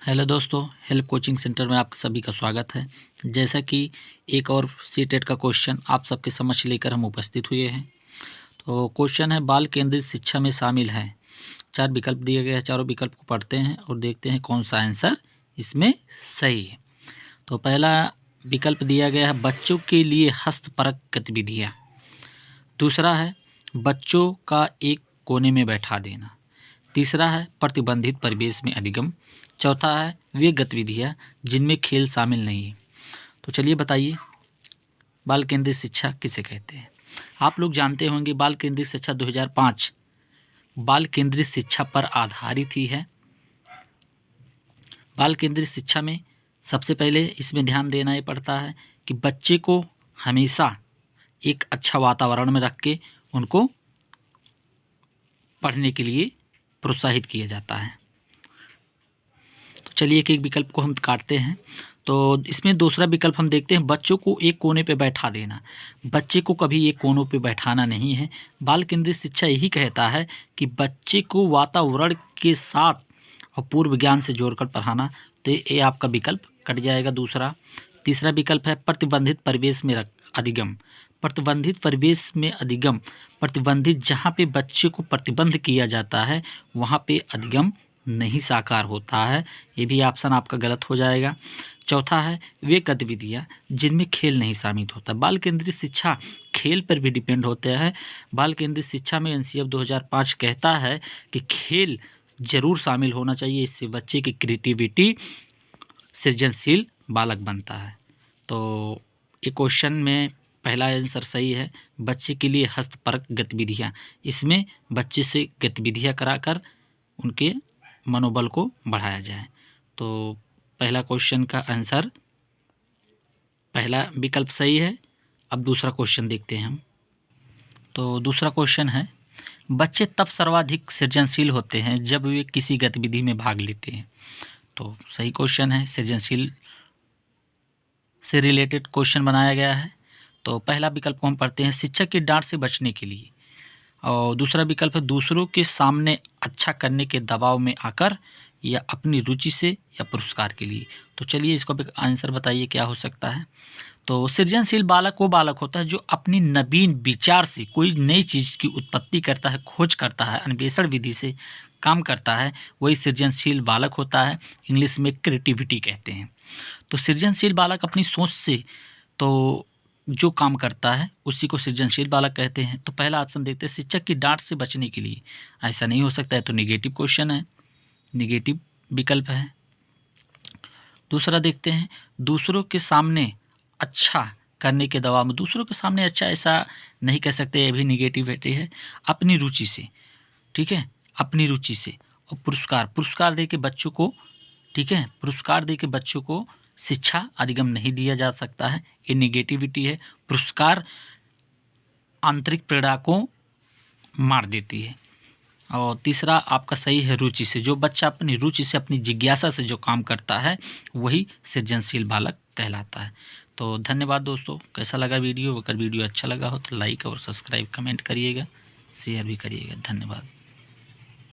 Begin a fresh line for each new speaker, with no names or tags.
Hello दोस्तों, help coaching centre में आप सभी का स्वागत है। जैसा कि एक और सीटेट का क्वेश्चन आप सबके समक्ष लेकर हम उपस्थित हुए हैं। तो क्वेश्चन है, बाल केंद्रित शिक्षा में शामिल है। 4 विकल्प दिए गए हैं, चारों विकल्प को पढ़ते हैं और देखते हैं कौन सा आंसर इसमें सही है। तो पहला विकल्प दिया गया है बच्चों के लिए हस्तपरक गतिविधियाँ। दूसरा है बच्चों का एक कोने में बैठा देना। तीसरा है प्रतिबंधित परिवेश में अधिगम। चौथा है वे गतिविधियाँ जिनमें खेल शामिल नहीं है। तो चलिए बताइए, बाल केंद्रित शिक्षा किसे कहते हैं। आप लोग जानते होंगे बाल केंद्रित शिक्षा 2005 बाल केंद्रित शिक्षा पर आधारित ही है। बाल केंद्रित शिक्षा में सबसे पहले इसमें ध्यान देना ये पड़ता है कि बच्चे को हमेशा एक अच्छा वातावरण में रख के उनको पढ़ने के लिए प्रोत्साहित किया जाता है। तो चलिए एक एक विकल्प को हम काटते हैं। तो इसमें दूसरा विकल्प हम देखते हैं बच्चों को एक कोने पे बैठा देना। बच्चे को कभी एक कोनों पे बैठाना नहीं है। बाल केंद्रित शिक्षा यही कहता है कि बच्चे को वातावरण के साथ और पूर्व ज्ञान से जोड़कर पढ़ाना। तो ये आपका विकल्प कट जाएगा दूसरा। तीसरा विकल्प है प्रतिबंधित परिवेश में अधिगम। प्रतिबंधित परिवेश में अधिगम, प्रतिबंधित जहाँ पे बच्चे को प्रतिबंध किया जाता है वहाँ पे अधिगम नहीं साकार होता है। ये भी ऑप्शन आपका गलत हो जाएगा। चौथा है वे गतिविधियाँ जिनमें खेल नहीं शामिल होता। बाल केंद्रित शिक्षा खेल पर भी डिपेंड होते हैं। बाल केंद्रित शिक्षा में एनसीएफ 2005 कहता है कि खेल जरूर शामिल होना चाहिए, इससे बच्चे की क्रिएटिविटी सृजनशील बालक बनता है। तो ये क्वेश्चन में पहला आंसर सही है, बच्चे के लिए हस्तपरक गतिविधियाँ। इसमें बच्चे से गतिविधियाँ कराकर उनके मनोबल को बढ़ाया जाए। तो पहला क्वेश्चन का आंसर पहला विकल्प सही है। अब दूसरा क्वेश्चन देखते हैं हम। तो दूसरा क्वेश्चन है बच्चे तब सर्वाधिक सृजनशील होते हैं जब वे किसी गतिविधि में भाग लेते हैं। तो सही क्वेश्चन है, सृजनशील से रिलेटेड क्वेश्चन बनाया गया है। तो पहला विकल्प को हम पढ़ते हैं शिक्षक की डांट से बचने के लिए। और दूसरा विकल्प है दूसरों के सामने अच्छा करने के दबाव में आकर या अपनी रुचि से या पुरस्कार के लिए। तो चलिए इसको आंसर बताइए क्या हो सकता है। तो सृजनशील बालक वो बालक होता है जो अपनी नवीन विचार से कोई नई चीज़ की उत्पत्ति करता है, खोज करता है, अन्वेषण विधि से काम करता है, वही सृजनशील बालक होता है। इंग्लिश में क्रिएटिविटी कहते हैं। तो सृजनशील बालक अपनी सोच से तो जो काम करता है उसी को सृजनशील बालक कहते हैं। तो पहला ऑप्शन देखते हैं शिक्षक की डांट से बचने के लिए। ऐसा नहीं हो सकता है, तो निगेटिव क्वेश्चन है, निगेटिव विकल्प है। दूसरा देखते हैं दूसरों के सामने अच्छा करने के दबाव में। दूसरों के सामने अच्छा ऐसा नहीं कह सकते, ये भी निगेटिविटी है। अपनी रुचि से, ठीक है, अपनी रुचि से। और पुरस्कार दे के बच्चों को, ठीक है, पुरस्कार दे के बच्चों को शिक्षा अधिगम नहीं दिया जा सकता है, ये निगेटिविटी है। पुरस्कार आंतरिक प्रेरणा को मार देती है। और तीसरा आपका सही है रुचि से। जो बच्चा अपनी रुचि से, अपनी जिज्ञासा से जो काम करता है वही सृजनशील बालक कहलाता है। तो धन्यवाद दोस्तों। कैसा लगा वीडियो? अगर वीडियो अच्छा लगा हो तो लाइक और सब्सक्राइब कमेंट करिएगा, शेयर भी करिएगा। धन्यवाद।